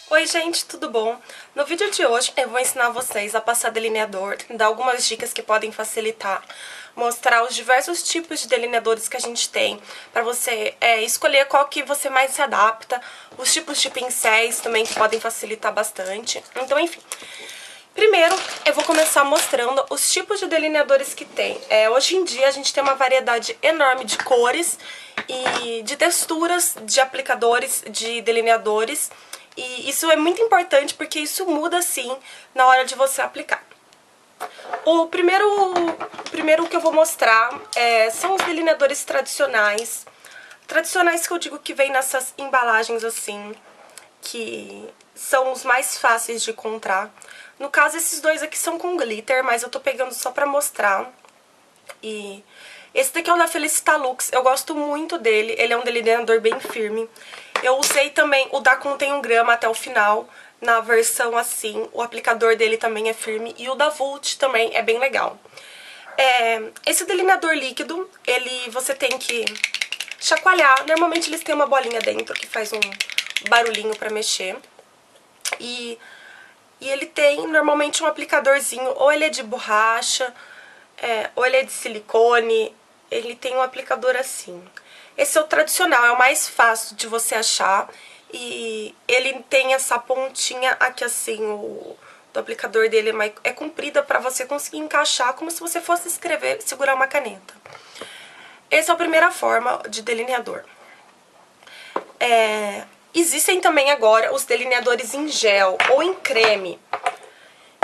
Oi gente, tudo bom? No vídeo de hoje eu vou ensinar vocês a passar delineador, dar algumas dicas que podem facilitar, mostrar os diversos tipos de delineadores que a gente tem, para você escolher qual que você mais se adapta, os tipos de pincéis também que podem facilitar bastante. Então, enfim, primeiro eu vou começar mostrando os tipos de delineadores que tem. Hoje em dia a gente tem uma variedade enorme de cores e de texturas de aplicadores, de delineadores. E isso é muito importante porque isso muda sim na hora de você aplicar. O primeiro que eu vou mostrar são os delineadores tradicionais. Tradicionais que eu digo que vem nessas embalagens assim, que são os mais fáceis de encontrar. No caso, esses dois aqui são com glitter, mas eu tô pegando só pra mostrar. E esse daqui é o da Felicitalux, eu gosto muito dele, ele é um delineador bem firme. Eu usei também o da Contém 1 grama até o final, na versão assim, o aplicador dele também é firme e o da Vult também é bem legal. Esse delineador líquido, você tem que chacoalhar, normalmente eles têm uma bolinha dentro que faz um barulhinho pra mexer. E ele tem normalmente um aplicadorzinho, ou ele é de borracha, ou ele é de silicone, ele tem um aplicador assim. Esse é o tradicional, é o mais fácil de você achar e ele tem essa pontinha aqui assim, do aplicador dele é comprida para você conseguir encaixar como se você fosse escrever, segurar uma caneta. Essa é a primeira forma de delineador. Existem também agora os delineadores em gel ou em creme,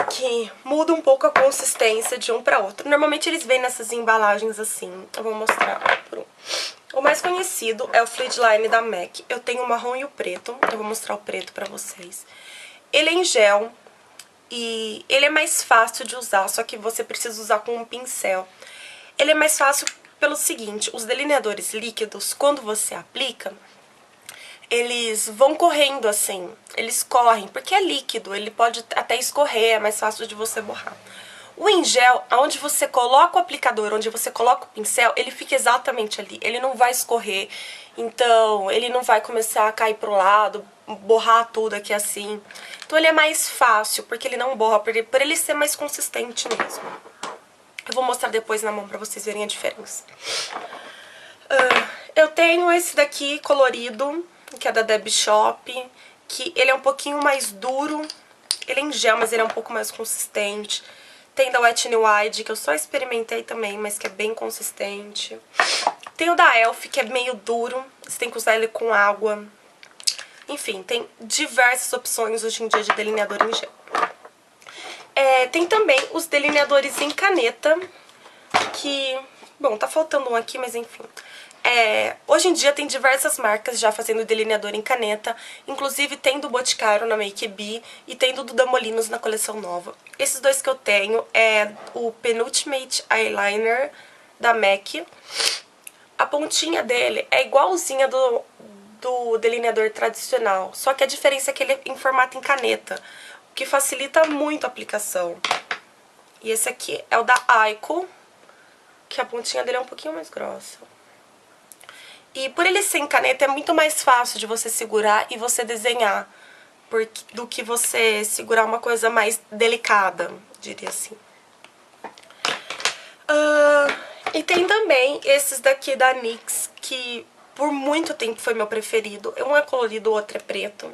que muda um pouco a consistência de um para outro. Normalmente eles vêm nessas embalagens assim. Eu vou mostrar por um. O mais conhecido é o Fluid Line da MAC. Eu tenho o marrom e o preto. Eu vou mostrar o preto pra vocês. Ele é em gel e ele é mais fácil de usar, só que você precisa usar com um pincel. Ele é mais fácil pelo seguinte, os delineadores líquidos, quando você aplica, eles vão correndo assim, eles correm, porque é líquido, ele pode até escorrer, é mais fácil de você borrar. O em gel, onde você coloca o aplicador, onde você coloca o pincel, ele fica exatamente ali, ele não vai escorrer, então ele não vai começar a cair pro lado, borrar tudo aqui assim. Então ele é mais fácil, porque ele não borra, por ele ser mais consistente mesmo. Eu vou mostrar depois na mão pra vocês verem a diferença. Eu tenho esse daqui colorido, que é da Deb Shop, que ele é um pouquinho mais duro, ele é em gel, mas ele é um pouco mais consistente. Tem da Wet n Wild, que eu só experimentei também, mas que é bem consistente. Tem o da Elf, que é meio duro, você tem que usar ele com água. Enfim, tem diversas opções hoje em dia de delineador em gel. Tem também os delineadores em caneta, que... Bom, tá faltando um aqui, mas enfim... hoje em dia tem diversas marcas já fazendo delineador em caneta, inclusive tem do Boticário na Make Be e tem do Duda Molinos na coleção nova. Esses dois que eu tenho é o Penultimate Eyeliner da MAC. A pontinha dele é igualzinha do delineador tradicional, só que a diferença é que ele é em formato em caneta, o que facilita muito a aplicação. E esse aqui é o da Aiko, que a pontinha dele é um pouquinho mais grossa. E por ele ser em caneta é muito mais fácil de você segurar e você desenhar do que você segurar uma coisa mais delicada, diria assim. E tem também esses daqui da NYX, que por muito tempo foi meu preferido. Um é colorido, o outro é preto.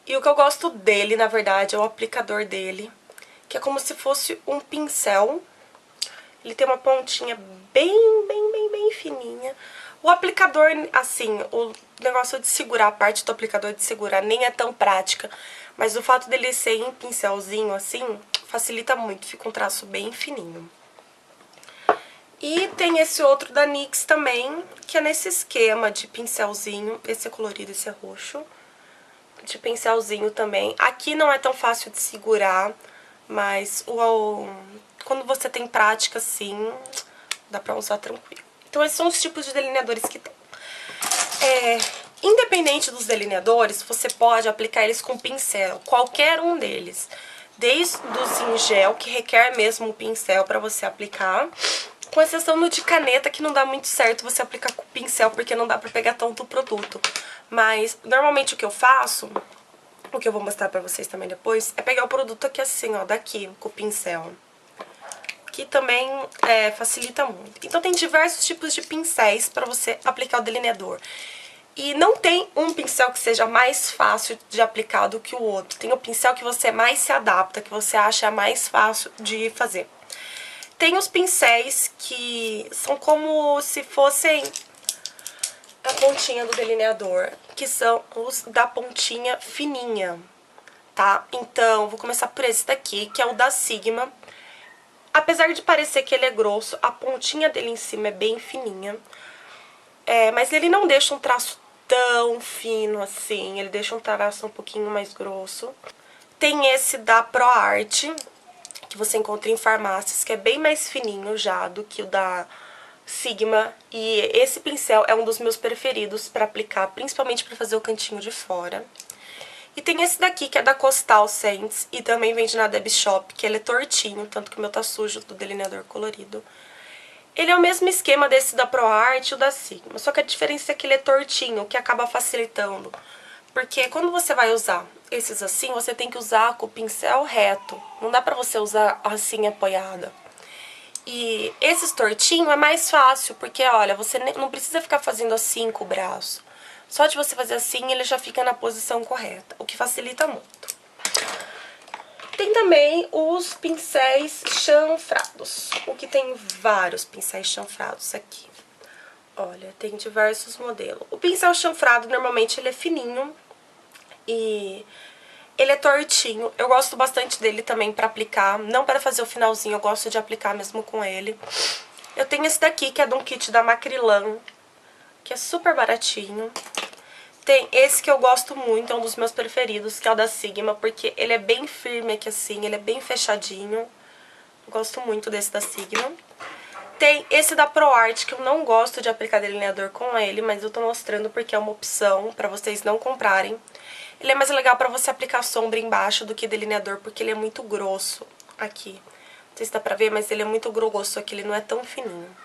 E o que eu gosto dele, na verdade, é o aplicador dele, que é como se fosse um pincel. Ele tem uma pontinha bem fininha. O aplicador, assim, o negócio de segurar, a parte do aplicador de segurar nem é tão prática, mas o fato dele ser em pincelzinho, assim, facilita muito, fica um traço bem fininho. E tem esse outro da NYX também, que é nesse esquema de pincelzinho, esse é colorido, esse é roxo, de pincelzinho também. Aqui não é tão fácil de segurar, mas quando você tem prática, assim, dá pra usar tranquilo. Então esses são os tipos de delineadores que tem. Independente dos delineadores, você pode aplicar eles com pincel, qualquer um deles. Desde os em gel, que requer mesmo um pincel para você aplicar, Com exceção no de caneta, que não dá muito certo você aplicar com o pincel, porque não dá pra pegar tanto o produto. Mas, normalmente o que eu faço, o que eu vou mostrar pra vocês também depois, é pegar o produto aqui assim, ó, daqui, com o pincel. Que também facilita muito. Então tem diversos tipos de pincéis pra você aplicar o delineador. E não tem um pincel que seja mais fácil de aplicar do que o outro. Tem o pincel que você mais se adapta, que você acha mais fácil de fazer. Tem os pincéis que são como se fossem a pontinha do delineador, que são os da pontinha fininha, tá? Então, vou começar por esse daqui, que é o da Sigma. Apesar de parecer que ele é grosso, a pontinha dele em cima é bem fininha. Mas ele não deixa um traço tão fino assim, ele deixa um traço um pouquinho mais grosso. Tem esse da ProArt, que você encontra em farmácias, que é bem mais fininho já do que o da Sigma. E esse pincel é um dos meus preferidos pra aplicar, principalmente pra fazer o cantinho de fora. E tem esse daqui, que é da Costal Scents, e também vende na Deb Shop, que ele é tortinho, tanto que o meu tá sujo, do delineador colorido. Ele é o mesmo esquema desse da ProArt e o da Sigma, só que a diferença é que ele é tortinho, o que acaba facilitando. Porque quando você vai usar esses assim, você tem que usar com o pincel reto. Não dá pra você usar assim apoiada. E esses tortinhos é mais fácil, porque olha, você não precisa ficar fazendo assim com o braço. Só de você fazer assim, ele já fica na posição correta, o que facilita muito. Tem também os pincéis chanfrados, o que tem vários pincéis chanfrados aqui. Olha, tem diversos modelos. O pincel chanfrado, normalmente, ele é fininho e ele é tortinho. Eu gosto bastante dele também pra aplicar, não para fazer o finalzinho, eu gosto de aplicar mesmo com ele. Eu tenho esse daqui, que é de um kit da Macrylan, que é super baratinho. Tem esse que eu gosto muito, é um dos meus preferidos, que é o da Sigma, porque ele é bem firme aqui assim, ele é bem fechadinho. Eu gosto muito desse da Sigma. Tem esse da ProArt, que eu não gosto de aplicar delineador com ele, mas eu tô mostrando porque é uma opção pra vocês não comprarem. Ele é mais legal pra você aplicar sombra embaixo do que delineador, porque ele é muito grosso aqui. Não sei se dá pra ver, mas ele é muito grosso aqui, ele não é tão fininho.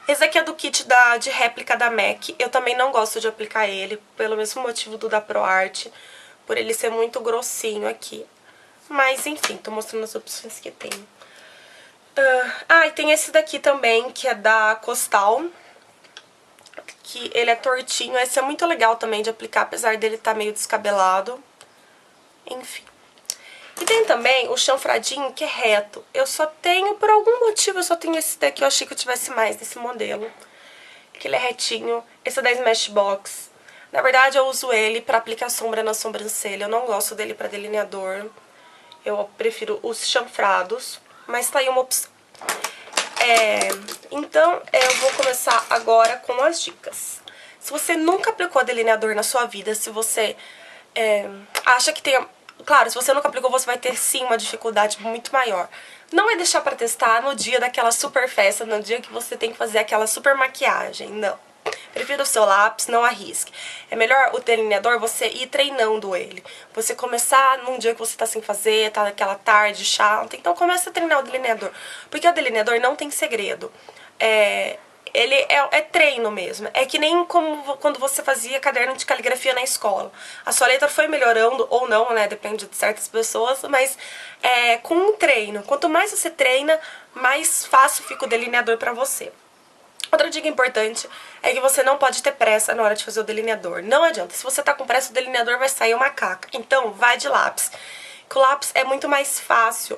Esse aqui é do kit de réplica da MAC. Eu também não gosto de aplicar ele, pelo mesmo motivo do da ProArt, por ele ser muito grossinho aqui. Mas, enfim, tô mostrando as opções que tem. E tem esse daqui também, que é da Costal, que ele é tortinho. Esse é muito legal também de aplicar, apesar dele estar meio descabelado. Enfim. E tem também o chanfradinho, que é reto. Eu só tenho, por algum motivo, eu só tenho esse daqui. Eu achei que eu tivesse mais desse modelo. Que ele é retinho. Esse é da Smashbox. Na verdade, eu uso ele pra aplicar sombra na sobrancelha. Eu não gosto dele pra delineador. Eu prefiro os chanfrados. Mas tá aí uma opção. Então, eu vou começar agora com as dicas. Se você nunca aplicou delineador na sua vida, se você acha que tem... Claro, se você nunca aplicou, você vai ter sim uma dificuldade muito maior. Não é deixar pra testar no dia daquela super festa, no dia que você tem que fazer aquela super maquiagem, não. Prefira o seu lápis, não arrisque. É melhor o delineador você ir treinando ele. Você começar num dia que você tá sem fazer, tá naquela tarde chata, então começa a treinar o delineador. Porque o delineador não tem segredo. Ele é treino mesmo. É que nem como quando você fazia caderno de caligrafia na escola. A sua letra foi melhorando, ou não, né? Depende de certas pessoas, mas com um treino. Quanto mais você treina, mais fácil fica o delineador pra você. Outra dica importante é que você não pode ter pressa na hora de fazer o delineador. Não adianta. Se você tá com pressa, o delineador vai sair uma caca. Então, vai de lápis. Que o lápis é muito mais fácil.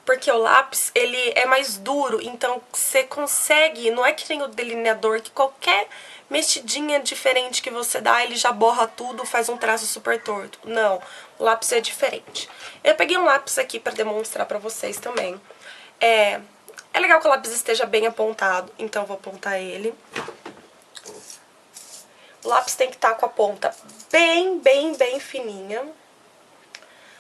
Porque o lápis, ele é mais duro, então você consegue, não é que nem o delineador, que qualquer mexidinha diferente que você dá, ele já borra tudo, faz um traço super torto. Não, o lápis é diferente. Eu peguei um lápis aqui pra demonstrar pra vocês também. É legal que o lápis esteja bem apontado, então eu vou apontar ele. O lápis tem que estar com a ponta bem fininha,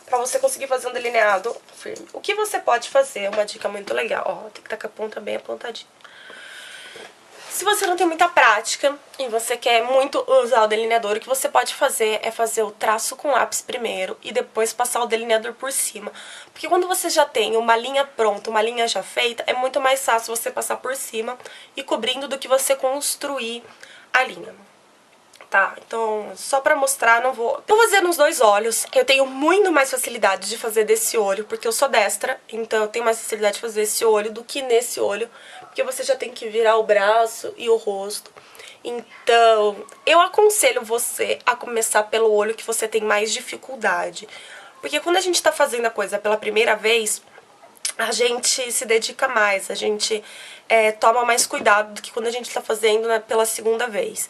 pra você conseguir fazer um delineado firme. O que você pode fazer, uma dica muito legal, ó, tem que estar com a ponta bem apontadinha. Se você não tem muita prática e você quer muito usar o delineador, o que você pode fazer é fazer o traço com lápis primeiro e depois passar o delineador por cima. Porque quando você já tem uma linha pronta, uma linha já feita, é muito mais fácil você passar por cima e cobrindo do que você construir a linha. Tá, então só pra mostrar, não vou... Vou fazer nos dois olhos. Eu tenho muito mais facilidade de fazer desse olho, porque eu sou destra, então eu tenho mais facilidade de fazer esse olho do que nesse olho, porque você já tem que virar o braço e o rosto. Então, eu aconselho você a começar pelo olho que você tem mais dificuldade. Porque quando a gente tá fazendo a coisa pela primeira vez, a gente se dedica mais, a gente toma mais cuidado do que quando a gente tá fazendo, né, pela segunda vez.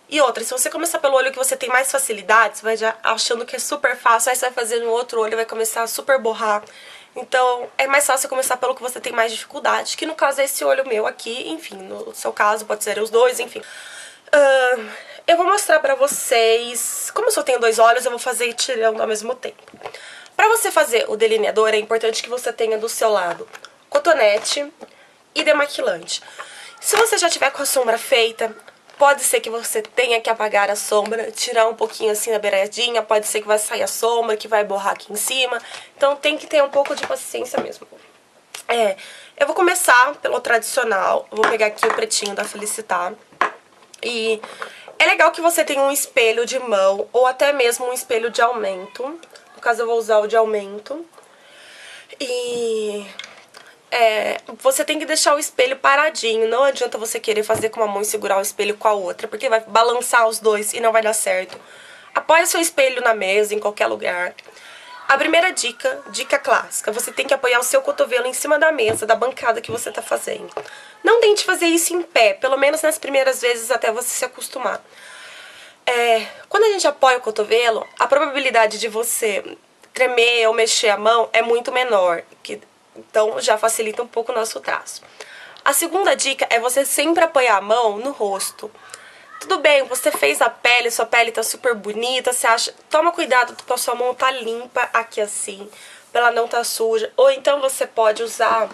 E outra, se você começar pelo olho que você tem mais facilidade, você vai já achando que é super fácil, aí você vai fazer no outro olho e vai começar a super borrar. Então, é mais fácil começar pelo que você tem mais dificuldade, que no caso é esse olho meu aqui, enfim, no seu caso pode ser os dois, enfim. Eu vou mostrar pra vocês, como eu só tenho dois olhos, eu vou fazer tirando ao mesmo tempo. Pra você fazer o delineador, é importante que você tenha do seu lado cotonete e demaquilante. Se você já tiver com a sombra feita, pode ser que você tenha que apagar a sombra, tirar um pouquinho assim da beiradinha, pode ser que vai sair a sombra, que vai borrar aqui em cima. Então tem que ter um pouco de paciência mesmo. Eu vou começar pelo tradicional, eu vou pegar aqui o pretinho da Felicitar. E é legal que você tenha um espelho de mão, ou até mesmo um espelho de aumento. No caso eu vou usar o de aumento. E... você tem que deixar o espelho paradinho, não adianta você querer fazer com uma mão e segurar o espelho com a outra, porque vai balançar os dois e não vai dar certo. Apoie seu espelho na mesa, em qualquer lugar. A primeira dica, dica clássica, você tem que apoiar o seu cotovelo em cima da mesa, da bancada que você tá fazendo. Não tente fazer isso em pé, pelo menos nas primeiras vezes até você se acostumar. Quando a gente apoia o cotovelo, a probabilidade de você tremer ou mexer a mão é muito menor, então já facilita um pouco o nosso traço. A segunda dica é você sempre apoiar a mão no rosto. Tudo bem, você fez a pele, sua pele tá super bonita, você acha... Toma cuidado pra sua mão tá limpa aqui assim, pra ela não tá suja. Ou então você pode usar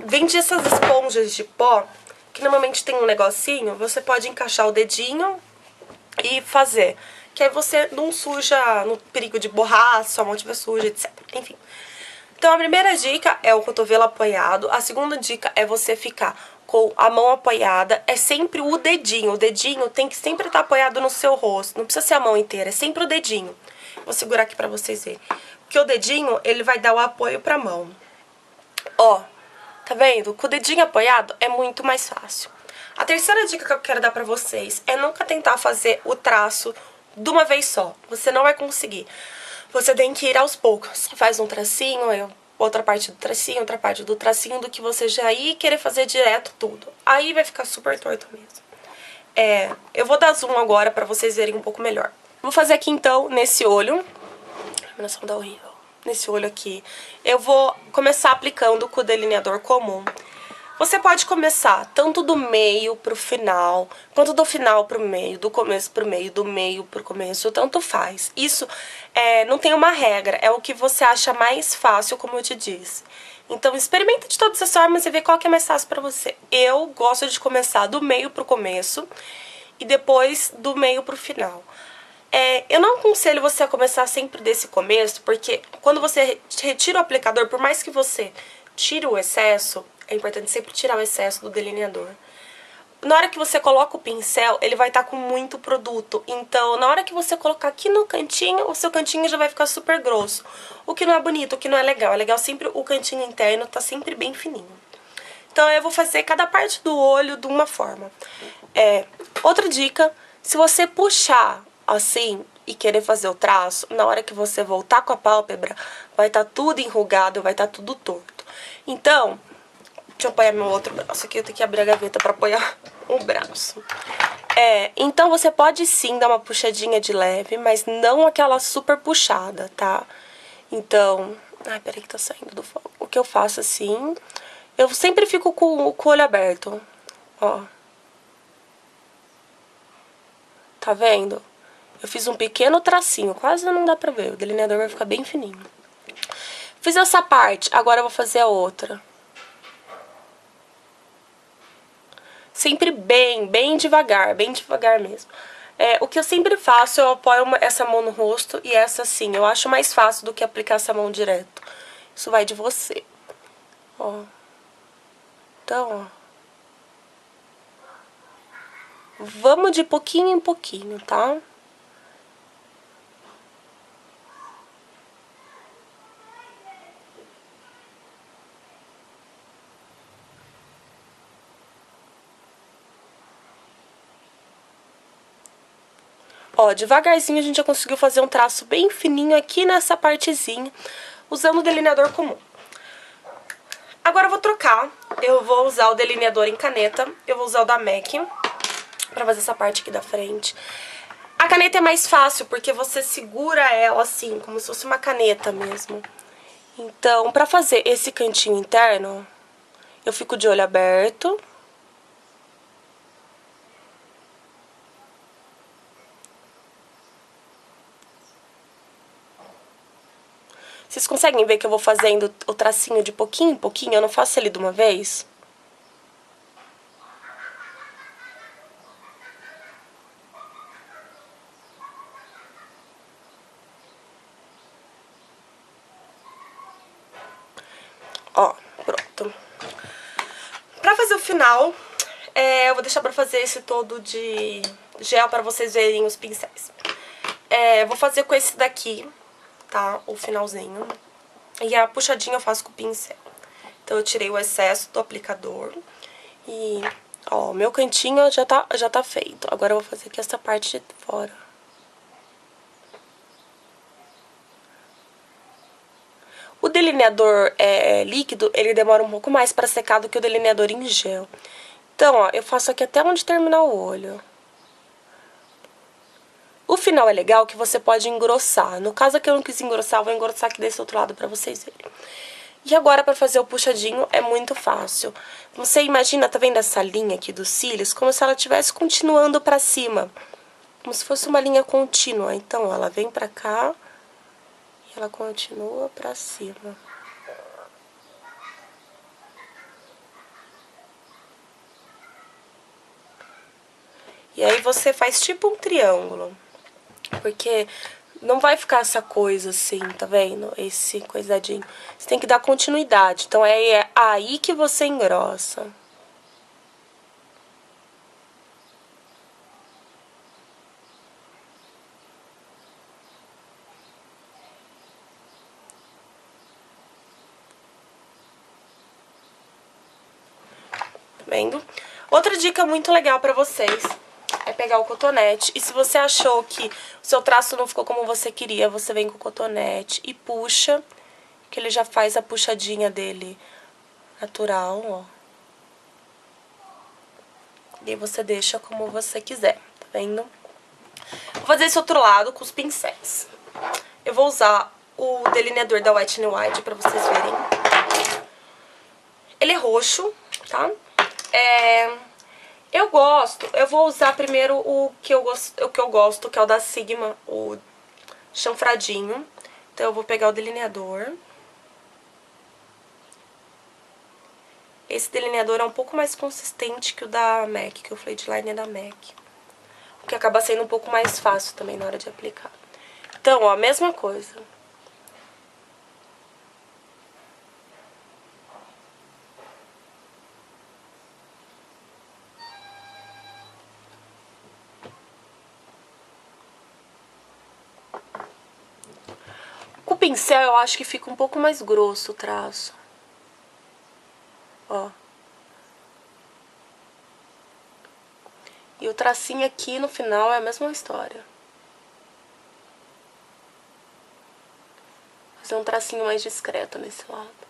vende essas esponjas de pó, que normalmente tem um negocinho, você pode encaixar o dedinho e fazer. Que aí você não suja no perigo de borrar, sua mão estiver suja, etc. Enfim. Então a primeira dica é o cotovelo apoiado, a segunda dica é você ficar com a mão apoiada, é sempre o dedinho tem que sempre estar apoiado no seu rosto, não precisa ser a mão inteira, é sempre o dedinho. Vou segurar aqui pra vocês verem, porque o dedinho, ele vai dar o apoio pra mão. Ó, tá vendo? Com o dedinho apoiado é muito mais fácil. A terceira dica que eu quero dar pra vocês é nunca tentar fazer o traço de uma vez só, você não vai conseguir. Você tem que ir aos poucos. Faz um tracinho, outra parte do tracinho, outra parte do tracinho, do que você já ir querer fazer direto tudo. Aí vai ficar super torto mesmo. Eu vou dar zoom agora pra vocês verem um pouco melhor. Vou fazer aqui então, nesse olho. A iluminação tá horrível. Nesse olho aqui. Eu vou começar aplicando com o delineador comum. Você pode começar tanto do meio pro final, quanto do final pro meio, do começo pro meio, do meio pro começo, tanto faz. Isso não tem uma regra, é o que você acha mais fácil, como eu te disse. Então experimenta de todas as formas e vê qual que é mais fácil pra você. Eu gosto de começar do meio pro começo e depois do meio pro final. Eu não aconselho você a começar sempre desse começo, porque quando você retira o aplicador, por mais que você tire o excesso, é importante sempre tirar o excesso do delineador. Na hora que você coloca o pincel, ele vai estar com muito produto. Então, na hora que você colocar aqui no cantinho, o seu cantinho já vai ficar super grosso. O que não é bonito, o que não é legal. É legal sempre o cantinho interno tá sempre bem fininho. Então, eu vou fazer cada parte do olho de uma forma. Outra dica, se você puxar assim e querer fazer o traço, na hora que você voltar com a pálpebra, vai estar tudo enrugado, vai estar tudo torto. Então... deixa eu apoiar meu outro braço aqui, eu tenho que abrir a gaveta pra apoiar o braço. Então você pode sim dar uma puxadinha de leve, mas não aquela super puxada, tá? Então... ai, peraí que tá saindo do foco. O que eu faço assim... eu sempre fico com o olho aberto, ó. Tá vendo? Eu fiz um pequeno tracinho, quase não dá pra ver, o delineador vai ficar bem fininho. Fiz essa parte, agora eu vou fazer a outra. sempre bem devagar mesmo. O que eu sempre faço, eu apoio essa mão no rosto e essa assim. Eu acho mais fácil do que aplicar essa mão direto. Isso vai de você. Ó. Então, ó. Vamos de pouquinho em pouquinho, tá? Ó, devagarzinho a gente já conseguiu fazer um traço bem fininho aqui nessa partezinha, usando o delineador comum. Agora eu vou trocar, eu vou usar o delineador em caneta, eu vou usar o da MAC, pra fazer essa parte aqui da frente. A caneta é mais fácil, porque você segura ela assim, como se fosse uma caneta mesmo. Então, pra fazer esse cantinho interno, eu fico de olho aberto. Vocês conseguem ver que eu vou fazendo o tracinho de pouquinho em pouquinho? Eu não faço ele de uma vez? Ó, pronto. Pra fazer o final, eu vou deixar pra fazer esse todo de gel pra vocês verem os pincéis. Vou fazer com esse daqui, tá? O finalzinho. E a puxadinha eu faço com o pincel. Então eu tirei o excesso do aplicador. E, ó, meu cantinho já tá feito. Agora eu vou fazer aqui essa parte de fora. O delineador líquido, ele demora um pouco mais pra secar do que o delineador em gel. Então, ó, eu faço aqui até onde terminar o olho. O final é legal que você pode engrossar. No caso aqui eu não quis engrossar, eu vou engrossar aqui desse outro lado pra vocês verem. E agora pra fazer o puxadinho é muito fácil. Você imagina, tá vendo essa linha aqui dos cílios? Como se ela estivesse continuando pra cima. Como se fosse uma linha contínua. Então, ela vem pra cá e ela continua pra cima. E aí você faz tipo um triângulo. Porque não vai ficar essa coisa assim, tá vendo? Esse coisadinho. Você tem que dar continuidade. Então é aí que você engrossa. Tá vendo? Outra dica muito legal pra vocês é pegar o cotonete. E se você achou que o seu traço não ficou como você queria, você vem com o cotonete e puxa, que ele já faz a puxadinha dele natural, ó. E aí você deixa como você quiser, tá vendo? Vou fazer esse outro lado com os pincéis. Eu vou usar o delineador da Wet n Wild pra vocês verem. Ele é roxo, tá? Eu vou usar primeiro o que eu gosto, que é o da Sigma, o chanfradinho. Então eu vou pegar o delineador. Esse delineador é um pouco mais consistente que o da MAC, que o Fade Liner da MAC. O que acaba sendo um pouco mais fácil também na hora de aplicar. Então, ó, a mesma coisa. Com o pincel eu acho que fica um pouco mais grosso o traço. Ó. E o tracinho aqui no final é a mesma história. Fazer um tracinho mais discreto nesse lado.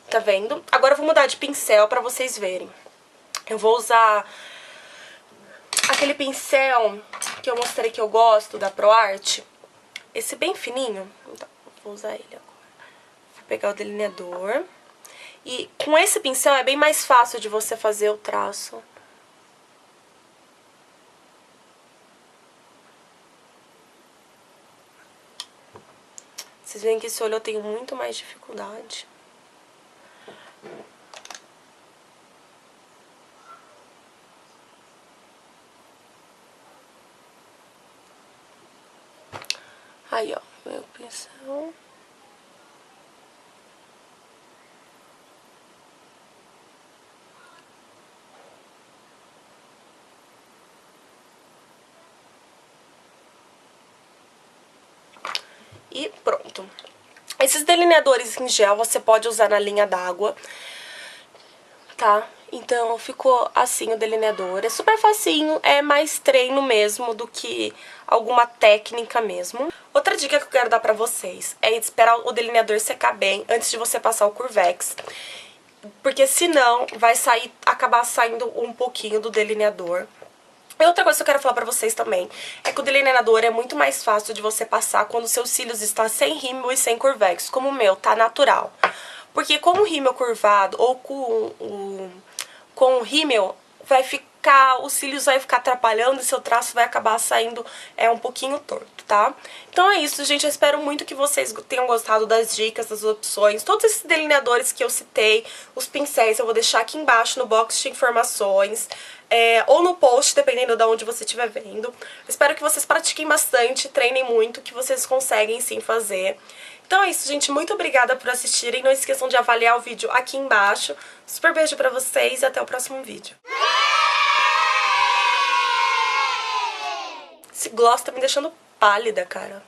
Tá vendo? Agora eu vou mudar de pincel pra vocês verem. Eu vou usar aquele pincel que eu mostrei que eu gosto, da ProArt. Esse bem fininho. Então, vou usar ele agora. Vou pegar o delineador. E com esse pincel é bem mais fácil de você fazer o traço. Vocês veem que esse olho eu tenho muito mais dificuldade. Aí, ó, meu pincel. E pronto. Esses delineadores em gel você pode usar na linha d'água, tá? Então ficou assim o delineador. É super facinho, é mais treino mesmo do que alguma técnica mesmo. Outra dica que eu quero dar pra vocês é esperar o delineador secar bem antes de você passar o Curvex. Porque senão vai acabar saindo um pouquinho do delineador. E outra coisa que eu quero falar pra vocês também é que o delineador é muito mais fácil de você passar quando seus cílios estão sem rímel e sem curvex, como o meu, tá natural. Porque com o rímel curvado ou com o rímel, os cílios vai ficar atrapalhando e seu traço vai acabar saindo um pouquinho torto, tá? Então é isso, gente. Eu espero muito que vocês tenham gostado das dicas, das opções. Todos esses delineadores que eu citei, os pincéis, eu vou deixar aqui embaixo no box de informações. Ou no post, dependendo de onde você estiver vendo. Espero que vocês pratiquem bastante, treinem muito, que vocês conseguem sim fazer. Então é isso, gente. Muito obrigada por assistirem. Não esqueçam de avaliar o vídeo aqui embaixo. Super beijo pra vocês e até o próximo vídeo. Esse gloss tá me deixando pálida, cara.